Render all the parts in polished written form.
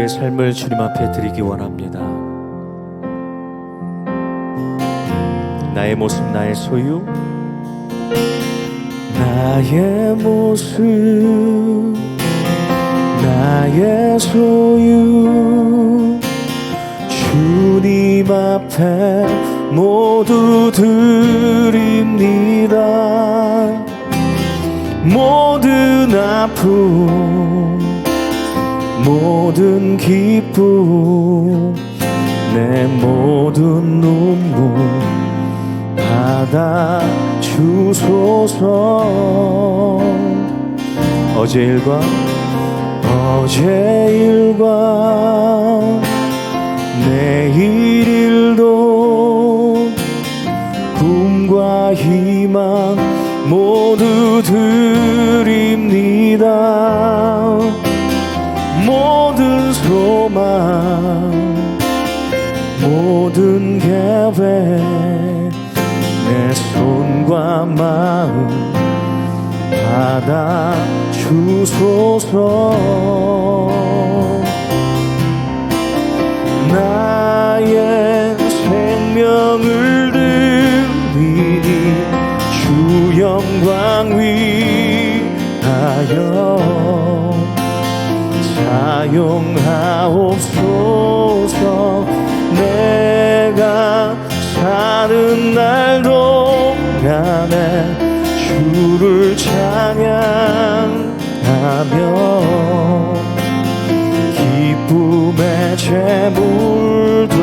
우리의 삶을 주님 앞에 드리기 원합니다. 나의 모습, 나의 소유, 나의 모습, 나의 소유, 주님 앞에 모두 드립니다. 모든 아픔, 모든 기쁨, 내 모든 눈물 받아 주소서. 어제 일과 내일 일도 꿈과 희망 모두 드립니다. 모든 소망, 모든 계획, 내 손과 마음 받아 주소서. 나의 생명을 드리니 주 영광 위하여 사용하옵소서. 내가 사는 날 동안에 주를 찬양하며 기쁨의 제물 되리.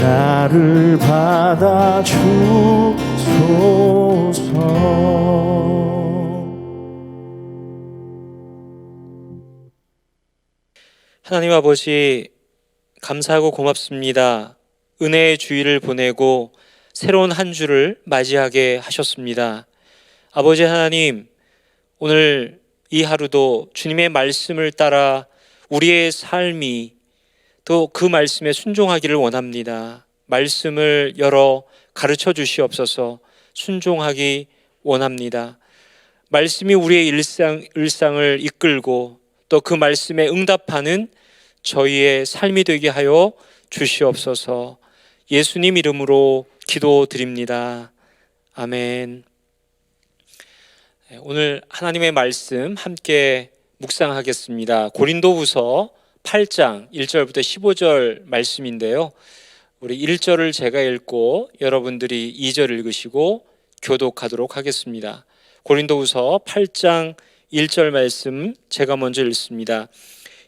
나를 받아 주소서. 하나님 아버지, 감사하고 고맙습니다. 은혜의 주일을 보내고 새로운 한 주를 맞이하게 하셨습니다. 아버지 하나님, 오늘 이 하루도 주님의 말씀을 따라 우리의 삶이 또 그 말씀에 순종하기를 원합니다. 말씀을 열어 가르쳐 주시옵소서. 순종하기 원합니다. 말씀이 우리의 일상을 이끌고 또 그 말씀에 응답하는 저희의 삶이 되게 하여 주시옵소서. 예수님 이름으로 기도드립니다. 아멘. 오늘 하나님의 말씀 함께 묵상하겠습니다. 고린도후서 8장 1절부터 15절 말씀인데요. 우리 1절을 제가 읽고 여러분들이 2절 읽으시고 교독하도록 하겠습니다. 고린도후서 8장 1절 말씀 제가 먼저 읽습니다.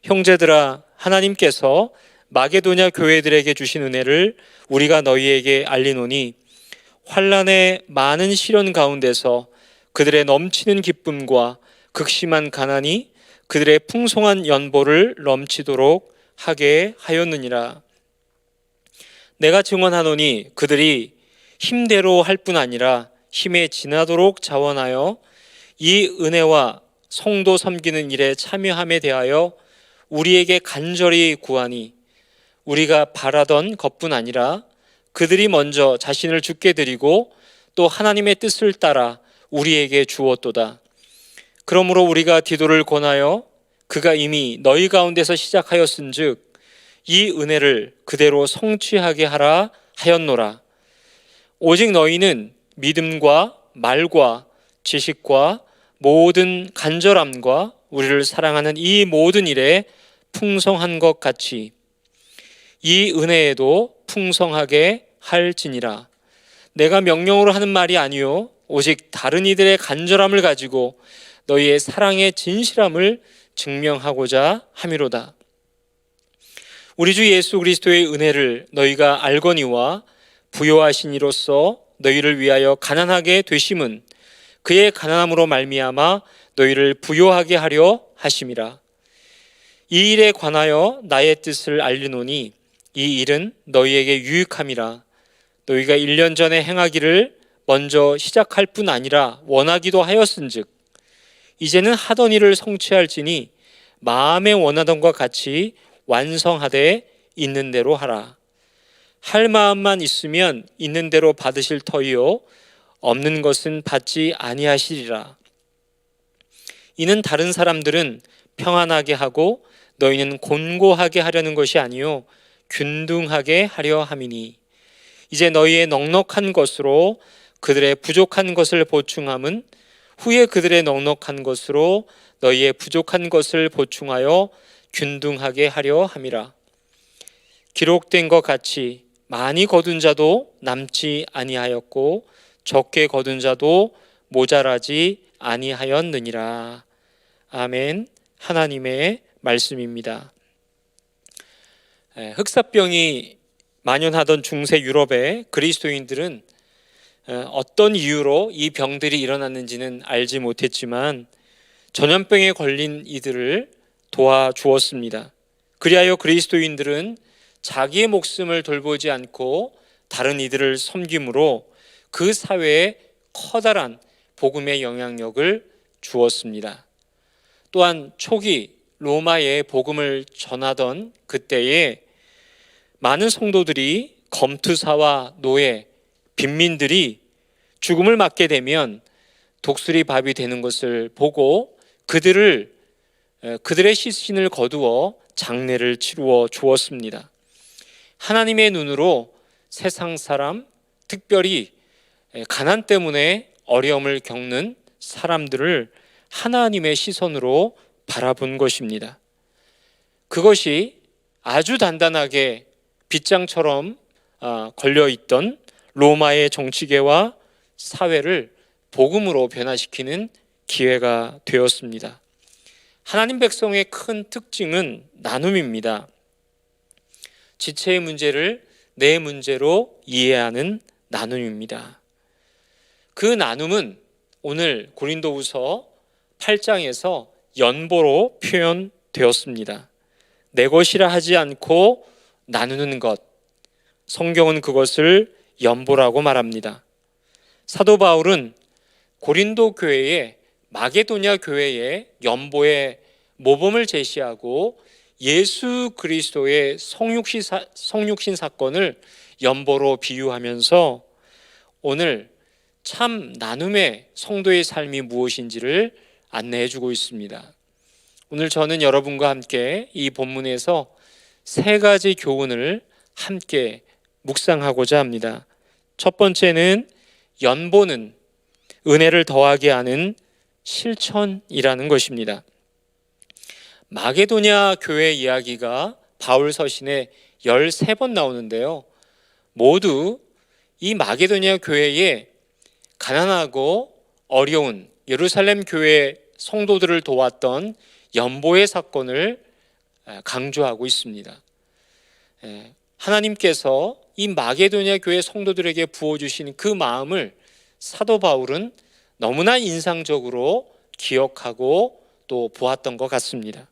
형제들아, 하나님께서 마게도냐 교회들에게 주신 은혜를 우리가 너희에게 알리노니 환난의 많은 시련 가운데서 그들의 넘치는 기쁨과 극심한 가난이 그들의 풍성한 연보를 넘치도록 하게 하였느니라. 내가 증언하노니 그들이 힘대로 할 뿐 아니라 힘에 지나도록 자원하여 이 은혜와 성도 섬기는 일에 참여함에 대하여 우리에게 간절히 구하니 우리가 바라던 것뿐 아니라 그들이 먼저 자신을 주께 드리고 또 하나님의 뜻을 따라 우리에게 주었도다. 그러므로 우리가 디도를 권하여 그가 이미 너희 가운데서 시작하였은즉 이 은혜를 그대로 성취하게 하라 하였노라. 오직 너희는 믿음과 말과 지식과 모든 간절함과 우리를 사랑하는 이 모든 일에 풍성한 것 같이 이 은혜에도 풍성하게 할지니라. 내가 명령으로 하는 말이 아니요 오직 다른 이들의 간절함을 가지고 너희의 사랑의 진실함을 증명하고자 함이로다. 우리 주 예수 그리스도의 은혜를 너희가 알거니와 부요하신 이로써 너희를 위하여 가난하게 되심은 그의 가난함으로 말미암아 너희를 부요하게 하려 하심이라. 이 일에 관하여 나의 뜻을 알리노니 이 일은 너희에게 유익함이라. 너희가 1년 전에 행하기를 먼저 시작할 뿐 아니라 원하기도 하였은즉 이제는 하던 일을 성취할지니 마음에 원하던 것 같이 완성하되 있는 대로 하라. 할 마음만 있으면 있는 대로 받으실 터이요 없는 것은 받지 아니하시리라. 이는 다른 사람들은 평안하게 하고 너희는 곤고하게 하려는 것이 아니요 균등하게 하려 함이니 이제 너희의 넉넉한 것으로 그들의 부족한 것을 보충함은 후에 그들의 넉넉한 것으로 너희의 부족한 것을 보충하여 균등하게 하려 함이라. 기록된 것 같이 많이 거둔 자도 남지 아니하였고 적게 거둔 자도 모자라지 아니하였느니라. 아멘. 하나님의 말씀입니다. 흑사병이 만연하던 중세 유럽의 그리스도인들은 어떤 이유로 이 병들이 일어났는지는 알지 못했지만 전염병에 걸린 이들을 도와주었습니다. 그리하여 그리스도인들은 자기의 목숨을 돌보지 않고 다른 이들을 섬김으로 그 사회에 커다란 복음의 영향력을 주었습니다. 또한 초기 로마에 복음을 전하던 그때에 많은 성도들이 검투사와 노예, 빈민들이 죽음을 맞게 되면 독수리 밥이 되는 것을 보고 그들의 시신을 거두어 장례를 치루어 주었습니다. 하나님의 눈으로 세상 사람, 특별히 가난 때문에 어려움을 겪는 사람들을 하나님의 시선으로 바라본 것입니다. 그것이 아주 단단하게 빗장처럼 걸려있던 로마의 정치계와 사회를 복음으로 변화시키는 기회가 되었습니다. 하나님 백성의 큰 특징은 나눔입니다. 지체의 문제를 내 문제로 이해하는 나눔입니다. 그 나눔은 오늘 고린도후서 8장에서 연보로 표현되었습니다. 내 것이라 하지 않고 나누는 것, 성경은 그것을 연보라고 말합니다. 사도 바울은 고린도 교회에 마게도냐 교회에 연보의 모범을 제시하고 예수 그리스도의 성육신 사건을 연보로 비유하면서 오늘 참 나눔의 성도의 삶이 무엇인지를 안내해 주고 있습니다. 오늘 저는 여러분과 함께 이 본문에서 세 가지 교훈을 함께 묵상하고자 합니다. 첫 번째는 연보는 은혜를 더하게 하는 실천이라는 것입니다. 마게도냐 교회 이야기가 바울 서신에 13번 나오는데요. 모두 이 마게도냐 교회에 가난하고 어려운 예루살렘 교회 성도들을 도왔던 연보의 사건을 강조하고 있습니다. 하나님께서 이 마게도냐 교회 성도들에게 부어주신 그 마음을 사도 바울은 너무나 인상적으로 기억하고 또 보았던 것 같습니다.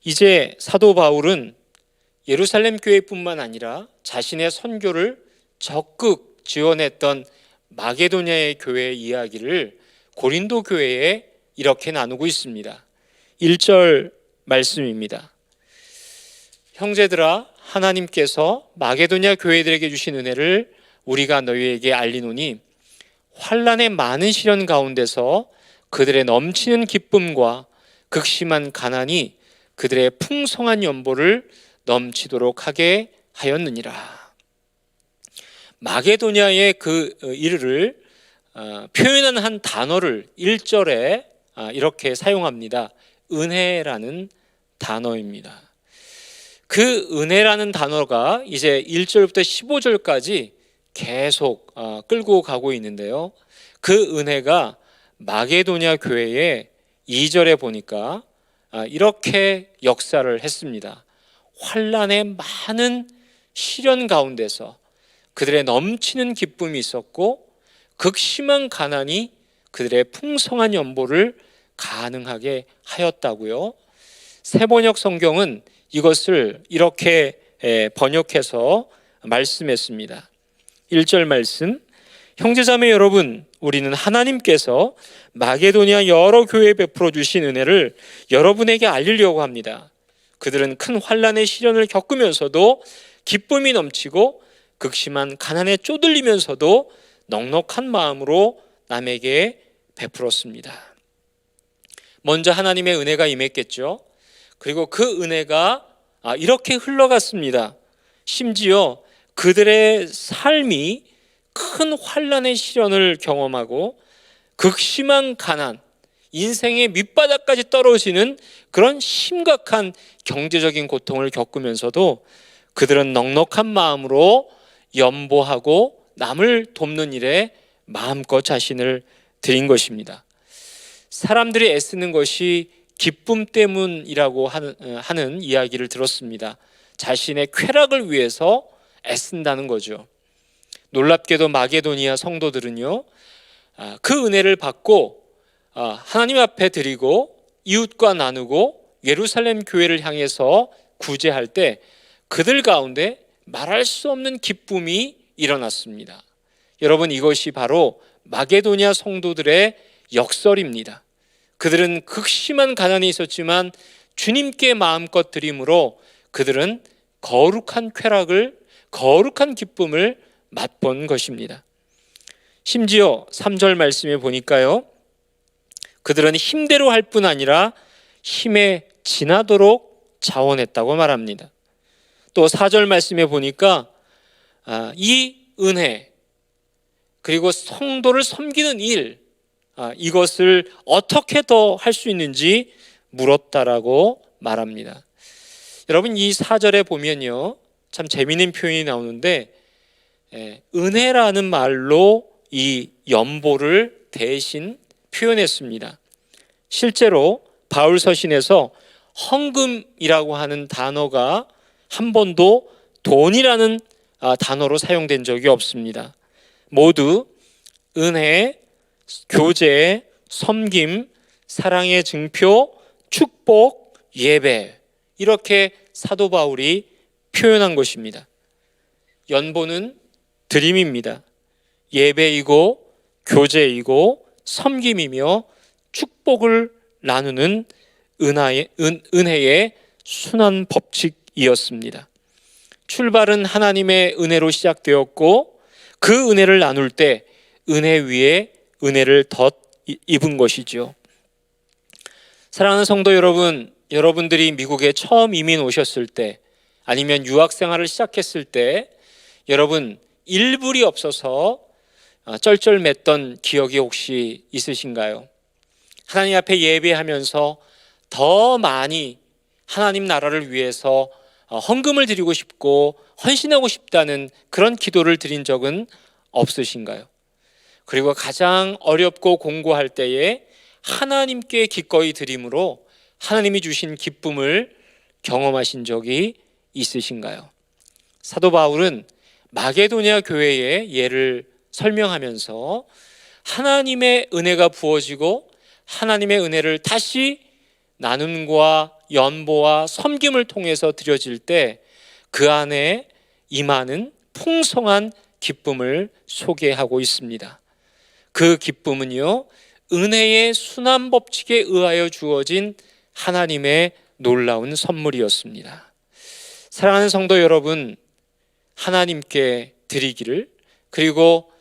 이제 사도 바울은 예루살렘 교회뿐만 아니라 자신의 선교를 적극 지원했던 마게도냐의 교회의 이야기를 고린도 교회에 이렇게 나누고 있습니다. 1절 말씀입니다. 형제들아, 하나님께서 마게도냐 교회들에게 주신 은혜를 우리가 너희에게 알리노니 환난의 많은 시련 가운데서 그들의 넘치는 기쁨과 극심한 가난이 그들의 풍성한 연보를 넘치도록 하게 하였느니라. 마게도냐의 그 일을 표현하는 한 단어를 1절에 이렇게 사용합니다. 은혜라는 단어입니다. 그 은혜라는 단어가 이제 1절부터 15절까지 계속 끌고 가고 있는데요. 그 은혜가 마게도냐 교회의 2절에 보니까 이렇게 역사를 했습니다. 환난의 많은 시련 가운데서 그들의 넘치는 기쁨이 있었고 극심한 가난이 그들의 풍성한 연보를 가능하게 하였다고요. 새번역 성경은 이것을 이렇게 번역해서 말씀했습니다. 1절 말씀, 형제자매 여러분, 우리는 하나님께서 마게도냐 여러 교회에 베풀어 주신 은혜를 여러분에게 알리려고 합니다. 그들은 큰 환난의 시련을 겪으면서도 기쁨이 넘치고 극심한 가난에 쪼들리면서도 넉넉한 마음으로 남에게 베풀었습니다. 먼저 하나님의 은혜가 임했겠죠. 그리고 그 은혜가 이렇게 흘러갔습니다. 심지어 그들의 삶이 큰 환난의 시련을 경험하고 극심한 가난, 인생의 밑바닥까지 떨어지는 그런 심각한 경제적인 고통을 겪으면서도 그들은 넉넉한 마음으로 연보하고 남을 돕는 일에 마음껏 자신을 드린 것입니다. 사람들이 애쓰는 것이 기쁨 때문이라고 하는 이야기를 들었습니다. 자신의 쾌락을 위해서 애쓴다는 거죠. 놀랍게도 마게도니아 성도들은요, 그 은혜를 받고 하나님 앞에 드리고 이웃과 나누고 예루살렘 교회를 향해서 구제할 때 그들 가운데 말할 수 없는 기쁨이 일어났습니다. 여러분, 이것이 바로 마게도니아 성도들의 역설입니다. 그들은 극심한 가난이 있었지만 주님께 마음껏 드림으로 그들은 거룩한 쾌락을, 거룩한 기쁨을 맛본 것입니다. 심지어 3절 말씀에 보니까요, 그들은 힘대로 할 뿐 아니라 힘에 지나도록 자원했다고 말합니다. 또 4절 말씀에 보니까 이 은혜, 그리고 성도를 섬기는 일, 이것을 어떻게 더 할 수 있는지 물었다라고 말합니다. 여러분, 이 4절에 보면요, 참 재미있는 표현이 나오는데 은혜라는 말로 이 연보를 대신 표현했습니다. 실제로 바울 서신에서 헌금이라고 하는 단어가 한 번도 돈이라는 단어로 사용된 적이 없습니다. 모두 은혜, 교제, 섬김, 사랑의 증표, 축복, 예배, 이렇게 사도 바울이 표현한 것입니다. 연보는 드림입니다. 예배이고 교제이고 섬김이며 축복을 나누는 은혜의 순환 법칙이었습니다. 출발은 하나님의 은혜로 시작되었고 그 은혜를 나눌 때 은혜 위에 은혜를 덧 입은 것이죠. 사랑하는 성도 여러분, 여러분들이 미국에 처음 이민 오셨을 때 아니면 유학 생활을 시작했을 때 여러분 일불이 없어서 쩔쩔맸던 기억이 혹시 있으신가요? 하나님 앞에 예배하면서 더 많이 하나님 나라를 위해서 헌금을 드리고 싶고 헌신하고 싶다는 그런 기도를 드린 적은 없으신가요? 그리고 가장 어렵고 공고할 때에 하나님께 기꺼이 드림으로 하나님이 주신 기쁨을 경험하신 적이 있으신가요? 사도 바울은 마게도니아 교회의 예를 설명하면서 하나님의 은혜가 부어지고 하나님의 은혜를 다시 나눔과 연보와 섬김을 통해서 드려질 때 그 안에 임하는 풍성한 기쁨을 소개하고 있습니다. 그 기쁨은요, 은혜의 순환 법칙에 의하여 주어진 하나님의 놀라운 선물이었습니다. 사랑하는 성도 여러분, 하나님께 드리기를, 그리고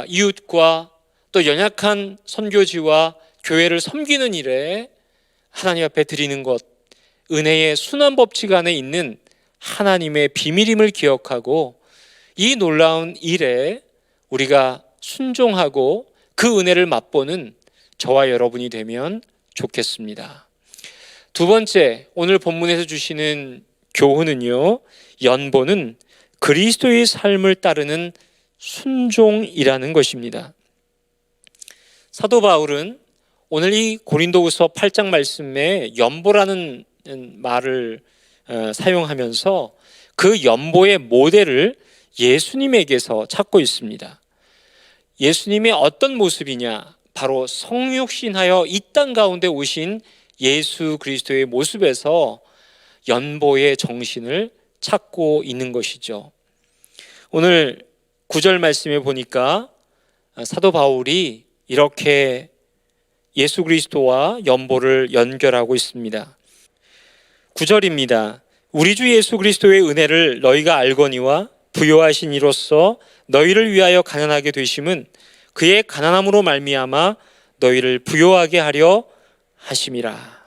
이웃과 또 연약한 선교지와 교회를 섬기는 일에 하나님 앞에 드리는 것, 은혜의 순환 법칙 안에 있는 하나님의 비밀임을 기억하고 이 놀라운 일에 우리가 순종하고 그 은혜를 맛보는 저와 여러분이 되면 좋겠습니다. 두 번째, 오늘 본문에서 주시는 교훈은요, 연보는 그리스도의 삶을 따르는 순종이라는 것입니다. 사도 바울은 오늘 이 고린도후서 8장 말씀에 연보라는 말을 사용하면서 그 연보의 모델을 예수님에게서 찾고 있습니다. 예수님의 어떤 모습이냐? 바로 성육신하여 이 땅 가운데 오신 예수 그리스도의 모습에서 연보의 정신을 찾고 있는 것이죠. 오늘 9절 말씀에 보니까 사도 바울이 이렇게 예수 그리스도와 연보를 연결하고 있습니다. 9절입니다. 우리 주 예수 그리스도의 은혜를 너희가 알거니와 부요하신 이로써 너희를 위하여 가난하게 되심은 그의 가난함으로 말미암아 너희를 부요하게 하려 하심이라.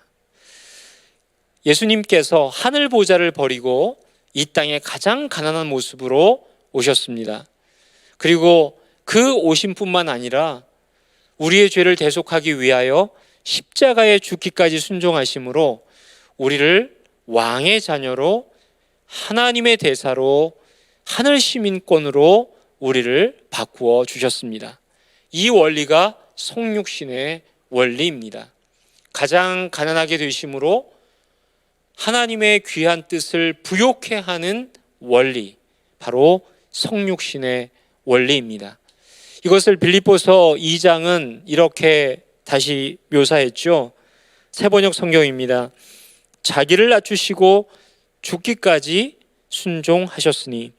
예수님께서 하늘 보좌를 버리고 이 땅에 가장 가난한 모습으로 오셨습니다. 그리고 그 오심뿐만 아니라 우리의 죄를 대속하기 위하여 십자가에 죽기까지 순종하심으로 우리를 왕의 자녀로, 하나님의 대사로, 하늘 시민권으로 우리를 바꾸어 주셨습니다. 이 원리가 성육신의 원리입니다. 가장 가난하게 되심으로 하나님의 귀한 뜻을 부욕해 하는 원리, 바로 성육신의 원리입니다. 이것을 빌립보서 2장은 이렇게 다시 묘사했죠. 새번역 성경입니다. 자기를 낮추시고 죽기까지 순종하셨으니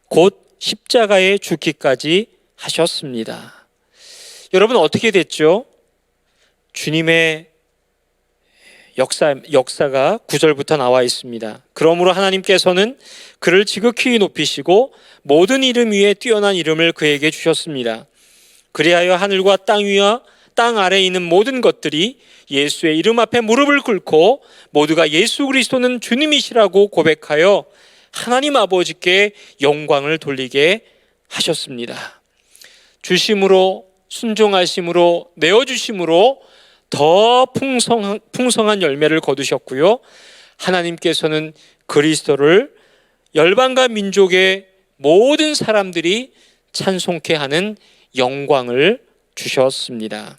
곧 십자가에 죽기까지 하셨습니다. 여러분, 어떻게 됐죠? 주님의 역사가 9절부터 나와 있습니다. 그러므로 하나님께서는 그를 지극히 높이시고 모든 이름 위에 뛰어난 이름을 그에게 주셨습니다. 그리하여 하늘과 땅 위와 땅 아래에 있는 모든 것들이 예수의 이름 앞에 무릎을 꿇고 모두가 예수 그리스도는 주님이시라고 고백하여 하나님 아버지께 영광을 돌리게 하셨습니다. 주심으로, 순종하심으로, 내어주심으로 더 풍성한 열매를 거두셨고요. 하나님께서는 그리스도를 열방과 민족의 모든 사람들이 찬송케 하는 영광을 주셨습니다.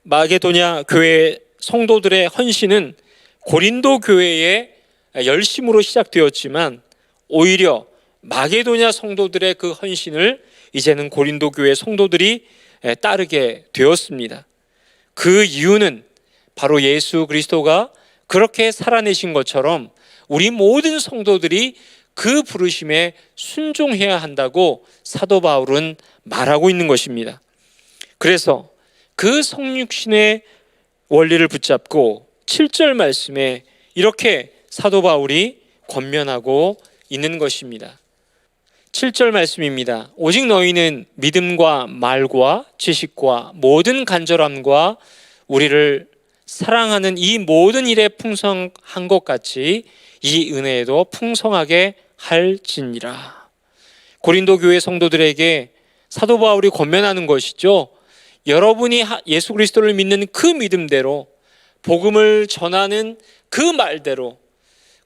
마게도냐 교회 성도들의 헌신은 고린도 교회의 열심으로 시작되었지만 오히려 마게도냐 성도들의 그 헌신을 이제는 고린도 교회 성도들이 따르게 되었습니다. 그 이유는 바로 예수 그리스도가 그렇게 살아내신 것처럼 우리 모든 성도들이 그 부르심에 순종해야 한다고 사도 바울은 말하고 있는 것입니다. 그래서 그 성육신의 원리를 붙잡고 7절 말씀에 이렇게 사도 바울이 권면하고 있는 것입니다. 7절 말씀입니다. 오직 너희는 믿음과 말과 지식과 모든 간절함과 우리를 사랑하는 이 모든 일에 풍성한 것 같이 이 은혜에도 풍성하게 할지니라. 고린도 교회 성도들에게 사도 바울이 권면하는 것이죠. 여러분이 예수 그리스도를 믿는 그 믿음대로, 복음을 전하는 그 말대로,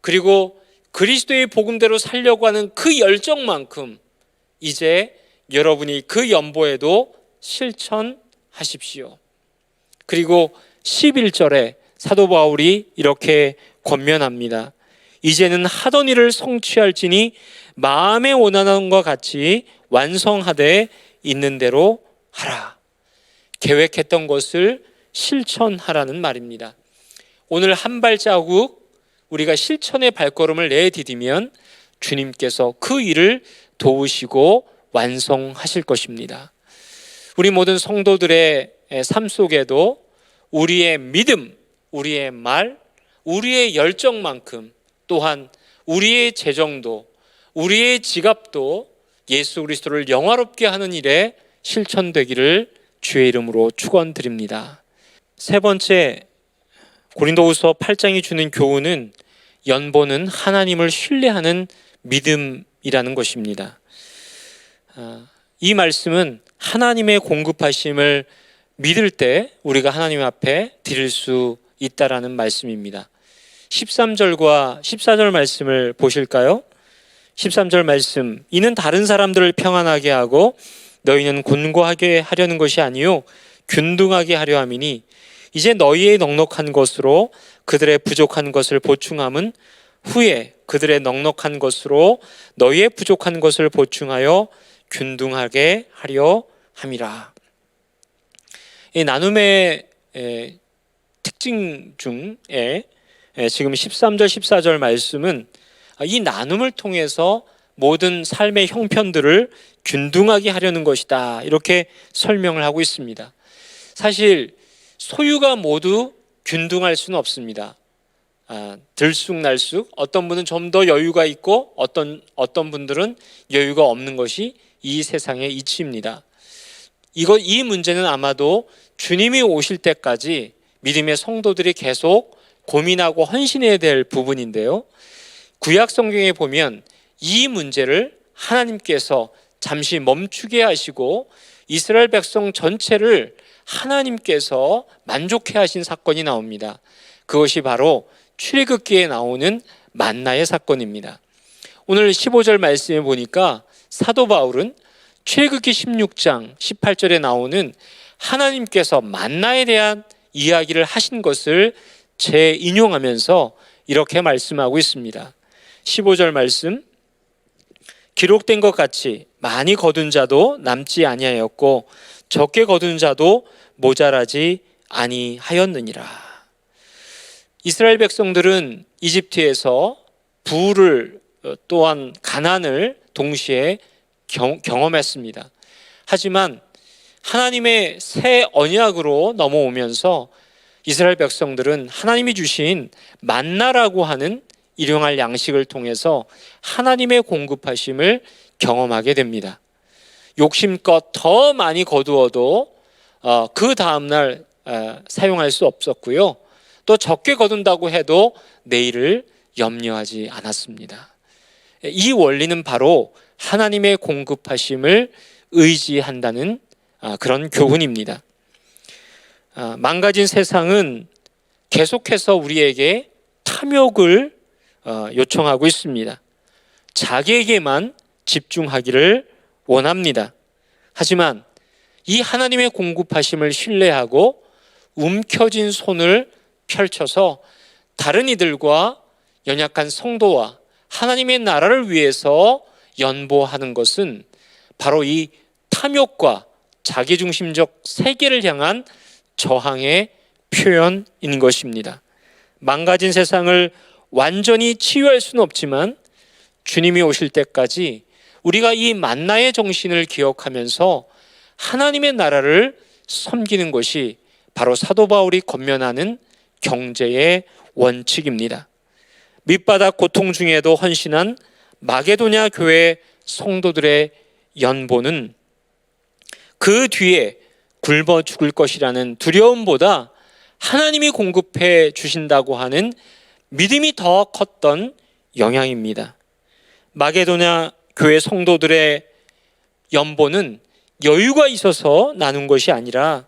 그리고 그리스도의 복음대로 살려고 하는 그 열정만큼 이제 여러분이 그 연보에도 실천하십시오. 그리고 11절에 사도 바울이 이렇게 권면합니다. 이제는 하던 일을 성취할지니 마음에 원하는 것 같이 완성하되 있는 대로 하라. 계획했던 것을 실천하라는 말입니다. 오늘 한 발자국 우리가 실천의 발걸음을 내디디면 주님께서 그 일을 도우시고 완성하실 것입니다. 우리 모든 성도들의 삶 속에도 우리의 믿음, 우리의 말, 우리의 열정만큼 또한 우리의 재정도, 우리의 지갑도 예수 그리스도를 영화롭게 하는 일에 실천되기를 주의 이름으로 축원드립니다. 세 번째, 고린도후서 8장이 주는 교훈은 연보는 하나님을 신뢰하는 믿음이라는 것입니다. 이 말씀은 하나님의 공급하심을 믿을 때 우리가 하나님 앞에 드릴 수 있다라는 말씀입니다. 13절과 14절 말씀을 보실까요? 13절 말씀, 이는 다른 사람들을 평안하게 하고 너희는 곤고하게 하려는 것이 아니요 균등하게 하려 함이니 이제 너희의 넉넉한 것으로 그들의 부족한 것을 보충함은 후에 그들의 넉넉한 것으로 너희의 부족한 것을 보충하여 균등하게 하려 함이라. 이 나눔의 특징 중에 지금 13절 14절 말씀은 이 나눔을 통해서 모든 삶의 형편들을 균등하게 하려는 것이다, 이렇게 설명을 하고 있습니다. 사실 소유가 모두 균등할 수는 없습니다. 들쑥날쑥 어떤 분은 좀 더 여유가 있고 어떤 분들은 여유가 없는 것이 이 세상의 이치입니다. 이 문제는 아마도 주님이 오실 때까지 믿음의 성도들이 계속 고민하고 헌신해야 될 부분인데요. 구약 성경에 보면 이 문제를 하나님께서 잠시 멈추게 하시고 이스라엘 백성 전체를 하나님께서 만족해 하신 사건이 나옵니다. 그것이 바로 출애굽기에 나오는 만나의 사건입니다. 오늘 15절 말씀에 보니까 사도 바울은 출애굽기 16장 18절에 나오는 하나님께서 만나에 대한 이야기를 하신 것을 재인용하면서 이렇게 말씀하고 있습니다. 15절 말씀, 기록된 것 같이 많이 거둔 자도 남지 아니하였고 적게 거둔 자도 모자라지 아니하였느니라. 이스라엘 백성들은 이집트에서 부를 또한 가난을 동시에 경험했습니다. 하지만 하나님의 새 언약으로 넘어오면서 이스라엘 백성들은 하나님이 주신 만나라고 하는 일용할 양식을 통해서 하나님의 공급하심을 경험하게 됩니다. 욕심껏 더 많이 거두어도 그 다음날 사용할 수 없었고요. 또 적게 거둔다고 해도 내일을 염려하지 않았습니다. 이 원리는 바로 하나님의 공급하심을 의지한다는 그런 교훈입니다. 망가진 세상은 계속해서 우리에게 탐욕을 요청하고 있습니다. 자기에게만 집중하기를 원합니다. 하지만 이 하나님의 공급하심을 신뢰하고 움켜진 손을 펼쳐서 다른 이들과 연약한 성도와 하나님의 나라를 위해서 연보하는 것은 바로 이 탐욕과 자기중심적 세계를 향한 저항의 표현인 것입니다. 망가진 세상을 완전히 치유할 수는 없지만 주님이 오실 때까지 우리가 이 만나의 정신을 기억하면서 하나님의 나라를 섬기는 것이 바로 사도 바울이 권면하는 경제의 원칙입니다. 밑바닥 고통 중에도 헌신한 마게도냐 교회 성도들의 연보는 그 뒤에 굶어 죽을 것이라는 두려움보다 하나님이 공급해 주신다고 하는 믿음이 더 컸던 영향입니다. 마게도냐 교회 성도들의 연보는 여유가 있어서 나눈 것이 아니라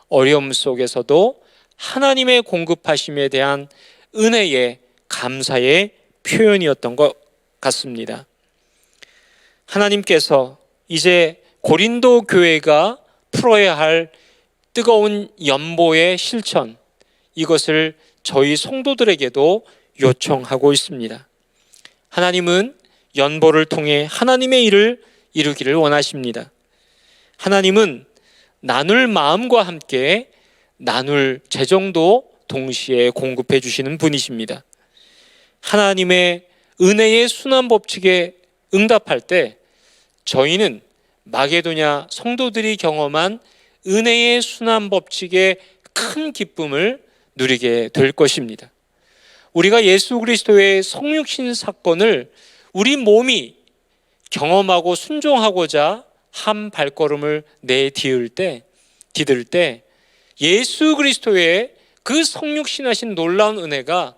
어려움 속에서도 하나님의 공급하심에 대한 은혜의 감사의 표현이었던 것 같습니다. 하나님께서 이제 고린도 교회가 풀어야 할 뜨거운 연보의 실천, 이것을 저희 성도들에게도 요청하고 있습니다. 하나님은 연보를 통해 하나님의 일을 이루기를 원하십니다. 하나님은 나눌 마음과 함께 나눌 재정도 동시에 공급해 주시는 분이십니다. 하나님의 은혜의 순환 법칙에 응답할 때 저희는 마게도냐 성도들이 경험한 은혜의 순환 법칙의 큰 기쁨을 누리게 될 것입니다. 우리가 예수 그리스도의 성육신 사건을 우리 몸이 경험하고 순종하고자 한 발걸음을 디딜 때 예수 그리스도의 그 성육신하신 놀라운 은혜가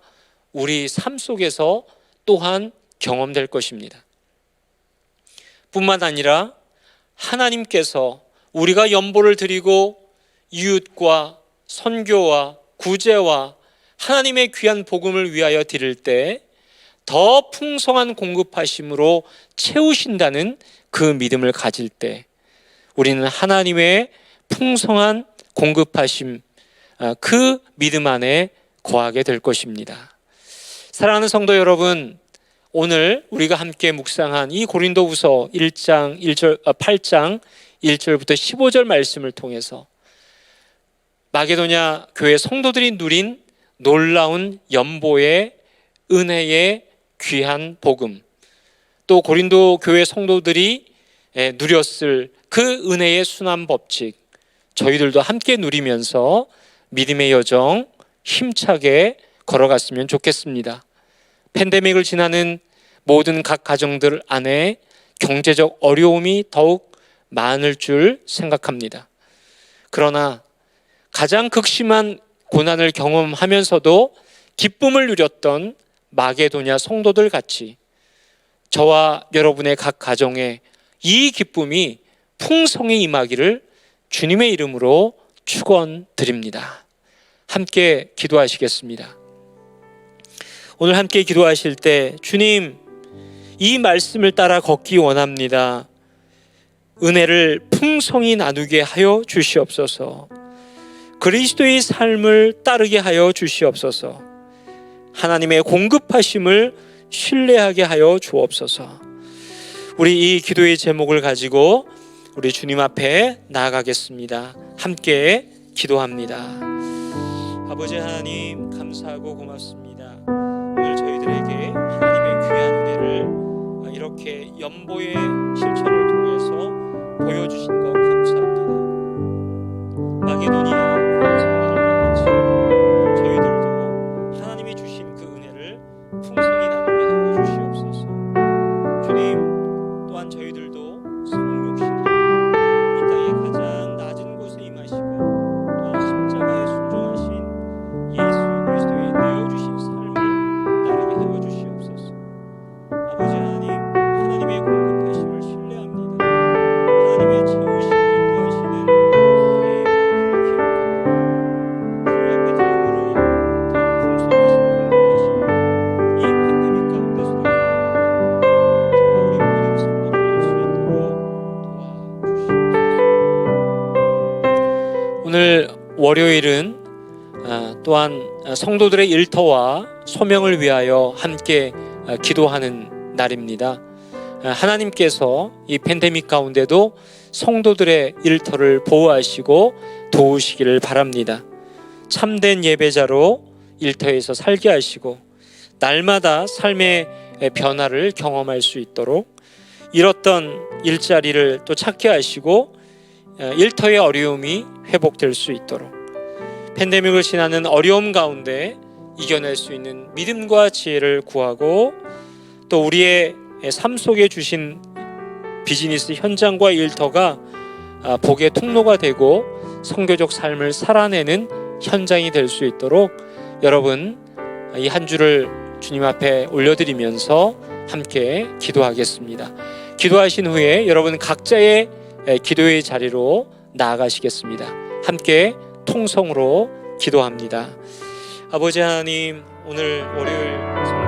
우리 삶 속에서 또한 경험될 것입니다. 뿐만 아니라 하나님께서 우리가 연보를 드리고 이웃과 선교와 구제와 하나님의 귀한 복음을 위하여 드릴 때 더 풍성한 공급하심으로 채우신다는 그 믿음을 가질 때 우리는 하나님의 풍성한 공급하심, 그 믿음 안에 거하게 될 것입니다. 사랑하는 성도 여러분, 오늘 우리가 함께 묵상한 이 고린도후서 8장 1절부터 15절 말씀을 통해서 마게도냐 교회 성도들이 누린 놀라운 연보의 은혜의 귀한 복음, 또 고린도 교회 성도들이 누렸을 그 은혜의 순환 법칙, 저희들도 함께 누리면서 믿음의 여정 힘차게 걸어갔으면 좋겠습니다. 팬데믹을 지나는 모든 각 가정들 안에 경제적 어려움이 더욱 많을 줄 생각합니다. 그러나 가장 극심한 고난을 경험하면서도 기쁨을 누렸던 마게도냐 성도들 같이 저와 여러분의 각 가정에 이 기쁨이 풍성히 임하기를 주님의 이름으로 축원드립니다. 함께 기도하시겠습니다. 오늘 함께 기도하실 때 주님, 이 말씀을 따라 걷기 원합니다. 은혜를 풍성히 나누게 하여 주시옵소서. 그리스도의 삶을 따르게 하여 주시옵소서. 하나님의 공급하심을 신뢰하게 하여 주옵소서. 우리 이 기도의 제목을 가지고 우리 주님 앞에 나아가겠습니다. 함께 기도합니다. 아버지 하나님, 감사하고 고맙습니다. 오늘 저희들에게 하나님의 귀한 은혜를 이렇게 연보의 실천을 통해서 보여주신 것 감사합니다. 마게도니아 성도들과 같이 저희들도 하나님이 주신 그 은혜를 풍성히 나누게 하여 주시옵소서. 주님, 또한 저희들도 성육신하고 이 땅의 가장 낮은 곳에 임하시고 또한 십자가에 순종하신 예수 그리스도의 내어주신 삶을 따르게 하여 주시옵소서. 아버지 하나님, 하나님의 공급하심을 신뢰합니다. 하나님의 채우심을 인도하시는 은혜의 은혜를 기억합니다. 주님 앞에 드림으로 더 풍성하신 공급하심을 이 팬데믹 가운데서도 저와 우리 모든 성도를 알 수 있도록 도와주시옵소서. 오늘 월요일은 또한 성도들의 일터와 소명을 위하여 함께 기도하는 날입니다. 하나님께서 이 팬데믹 가운데도 성도들의 일터를 보호하시고 도우시기를 바랍니다. 참된 예배자로 일터에서 살게 하시고 날마다 삶의 변화를 경험할 수 있도록 잃었던 일자리를 또 찾게 하시고 일터의 어려움이 회복될 수 있도록 팬데믹을 지나는 어려움 가운데 이겨낼 수 있는 믿음과 지혜를 구하고 또 우리의 삶 속에 주신 비즈니스 현장과 일터가 복의 통로가 되고 선교적 삶을 살아내는 현장이 될 수 있도록 여러분 이 한 주를 주님 앞에 올려드리면서 함께 기도하겠습니다. 기도하신 후에 여러분 각자의 기도의 자리로 나아가시겠습니다. 함께 통성으로 기도합니다. 아버지 하나님, 오늘 월요일